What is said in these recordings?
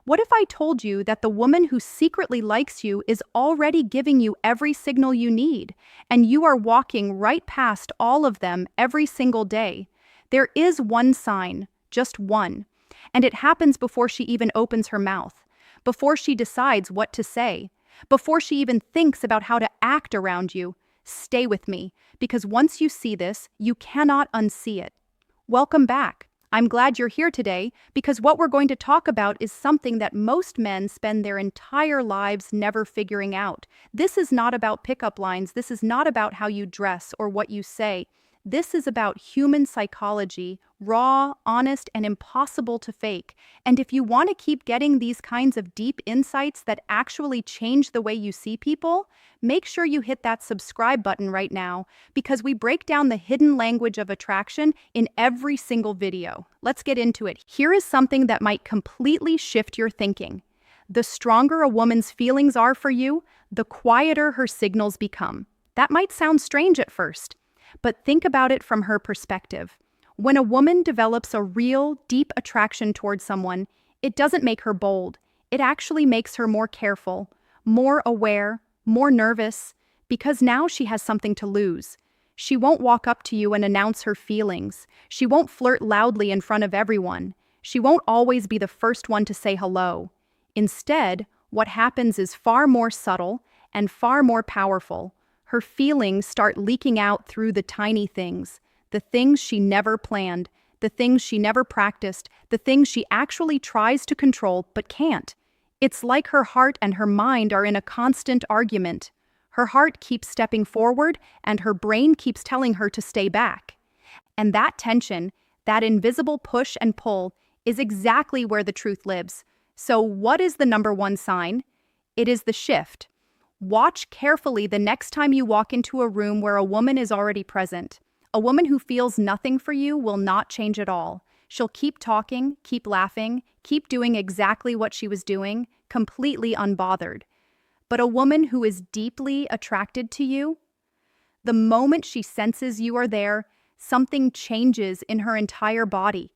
What if I told you that the woman who secretly likes you is already giving you every signal you need, and you are walking right past all of them every single day? There is one sign, just one, and it happens before she even opens her mouth, before she decides what to say, before she even thinks about how to act around you. Stay with me, because once you see this, you cannot unsee it. Welcome back. I'm glad you're here today because what we're going to talk about is something that most men spend their entire lives never figuring out. This is not about pickup lines. This is not about how you dress or what you say. This is about human psychology, raw, honest, and impossible to fake. And if you want to keep getting these kinds of deep insights that actually change the way you see people, make sure you hit that subscribe button right now because we break down the hidden language of attraction in every single video. Let's get into it. Here is something that might completely shift your thinking. The stronger a woman's feelings are for you, the quieter her signals become. That might sound strange at first, but think about it from her perspective. When a woman develops a real, deep attraction towards someone, it doesn't make her bold. It actually makes her more careful, more aware, more nervous, because now she has something to lose. She won't walk up to you and announce her feelings. She won't flirt loudly in front of everyone. She won't always be the first one to say hello. Instead, what happens is far more subtle and far more powerful. Her feelings start leaking out through the tiny things, the things she never planned, the things she never practiced, the things she actually tries to control but can't. It's like her heart and her mind are in a constant argument. Her heart keeps stepping forward and her brain keeps telling her to stay back. And that tension, that invisible push and pull, is exactly where the truth lives. So what is the number one sign? It is the shift. Watch carefully the next time you walk into a room where a woman is already present. A woman who feels nothing for you will not change at all. She'll keep talking, keep laughing, keep doing exactly what she was doing, completely unbothered. But a woman who is deeply attracted to you, the moment she senses you are there, something changes in her entire body.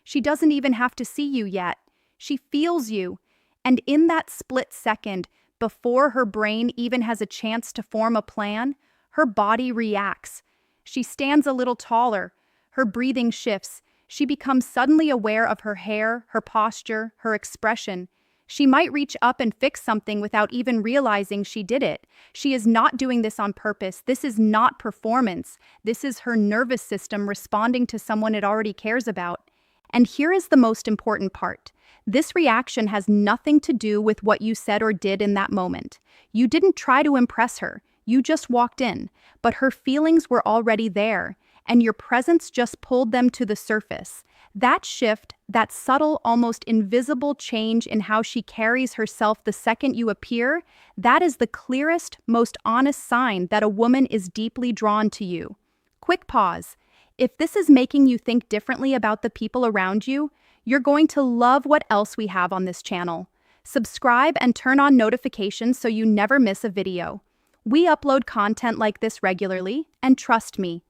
She doesn't even have to see you yet. She feels you. And in that split second, before her brain even has a chance to form a plan, her body reacts. She stands a little taller. Her breathing shifts. She becomes suddenly aware of her hair, her posture, her expression. She might reach up and fix something without even realizing she did it. She is not doing this on purpose. This is not performance. This is her nervous system responding to someone it already cares about. And here is the most important part. This reaction has nothing to do with what you said or did in that moment. You didn't try to impress her. You just walked in, but her feelings were already there, and your presence just pulled them to the surface. That shift, that subtle, almost invisible change in how she carries herself the second you appear, that is the clearest, most honest sign that a woman is deeply drawn to you. Quick pause. If this is making you think differently about the people around you, you're going to love what else we have on this channel. Subscribe and turn on notifications so you never miss a video. We upload content like this regularly, and trust me,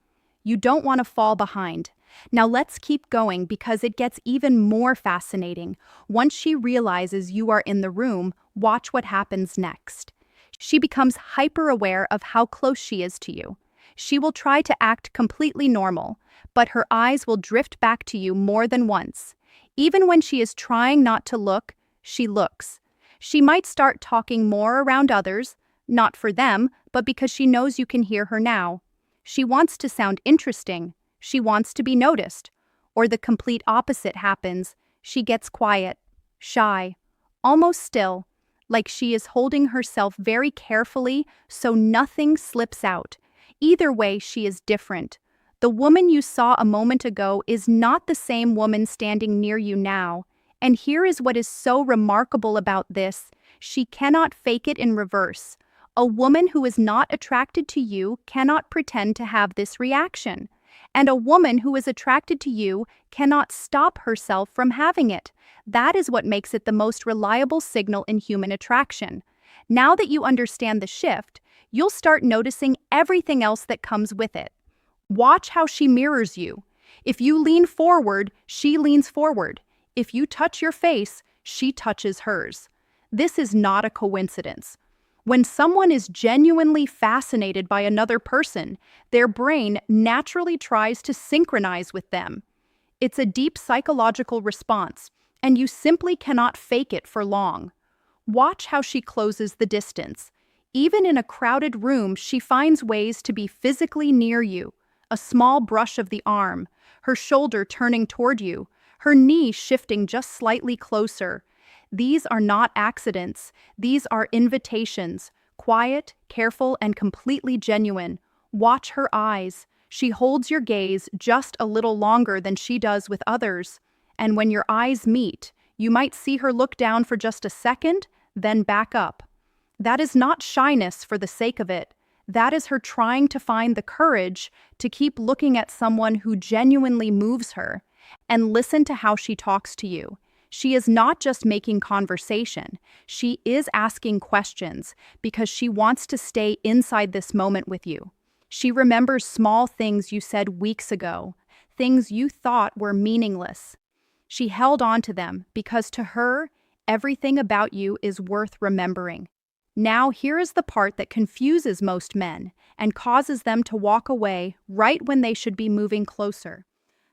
you don't want to fall behind. Now let's keep going because it gets even more fascinating. Once she realizes you are in the room, watch what happens next. She becomes hyper-aware of how close she is to you. She will try to act completely normal, but her eyes will drift back to you more than once. Even when she is trying not to look, she looks. She might start talking more around others, not for them, but because she knows you can hear her now. She wants to sound interesting. She wants to be noticed. Or the complete opposite happens. She gets quiet, shy, almost still, like she is holding herself very carefully so nothing slips out. Either way, she is different. The woman you saw a moment ago is not the same woman standing near you now. And here is what is so remarkable about this. She cannot fake it in reverse. A woman who is not attracted to you cannot pretend to have this reaction. And a woman who is attracted to you cannot stop herself from having it. That is what makes it the most reliable signal in human attraction. Now that you understand the shift, you'll start noticing everything else that comes with it. Watch how she mirrors you. If you lean forward, she leans forward. If you touch your face, she touches hers. This is not a coincidence. When someone is genuinely fascinated by another person, their brain naturally tries to synchronize with them. It's a deep psychological response, and you simply cannot fake it for long. Watch how she closes the distance. Even in a crowded room, she finds ways to be physically near you. A small brush of the arm, her shoulder turning toward you, her knee shifting just slightly closer. These are not accidents. These are invitations. Quiet, careful, and completely genuine. Watch her eyes. She holds your gaze just a little longer than she does with others. And when your eyes meet, you might see her look down for just a second, then back up. That is not shyness for the sake of it. That is her trying to find the courage to keep looking at someone who genuinely moves her. And listen to how she talks to you. She is not just making conversation. She is asking questions because she wants to stay inside this moment with you. She remembers small things you said weeks ago, things you thought were meaningless. She held on to them because to her, everything about you is worth remembering. Now, here is the part that confuses most men and causes them to walk away right when they should be moving closer.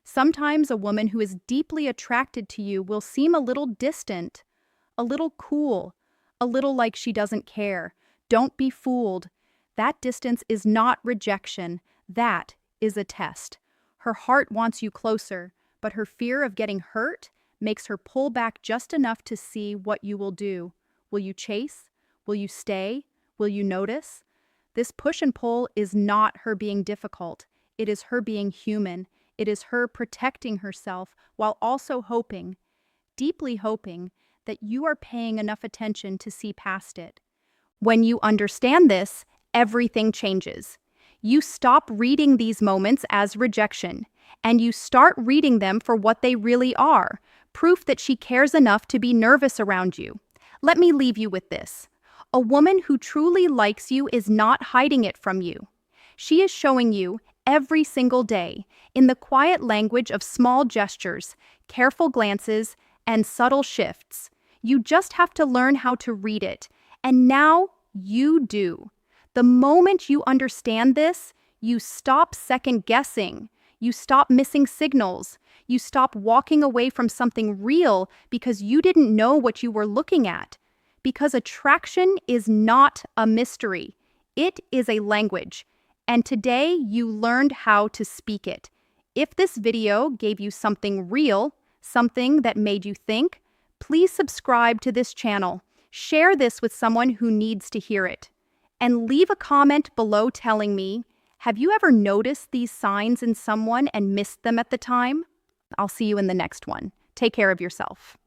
Sometimes a woman who is deeply attracted to you will seem a little distant, a little cool, a little like she doesn't care. Don't be fooled. That distance is not rejection. That is a test. Her heart wants you closer, but her fear of getting hurt makes her pull back just enough to see what you will do. Will you chase? Will you stay? Will you notice? This push and pull is not her being difficult. It is her being human. It is her protecting herself while also hoping, deeply hoping, that you are paying enough attention to see past it. When you understand this, everything changes. You stop reading these moments as rejection, and you start reading them for what they really are, proof that she cares enough to be nervous around you. Let me leave you with this. A woman who truly likes you is not hiding it from you. She is showing you every single day, in the quiet language of small gestures, careful glances, and subtle shifts. You just have to learn how to read it, and now you do. The moment you understand this, you stop second-guessing. You stop missing signals. You stop walking away from something real because you didn't know what you were looking at. Because attraction is not a mystery. It is a language. And today you learned how to speak it. If this video gave you something real, something that made you think, please subscribe to this channel. Share this with someone who needs to hear it. And leave a comment below telling me, have you ever noticed these signs in someone and missed them at the time? I'll see you in the next one. Take care of yourself.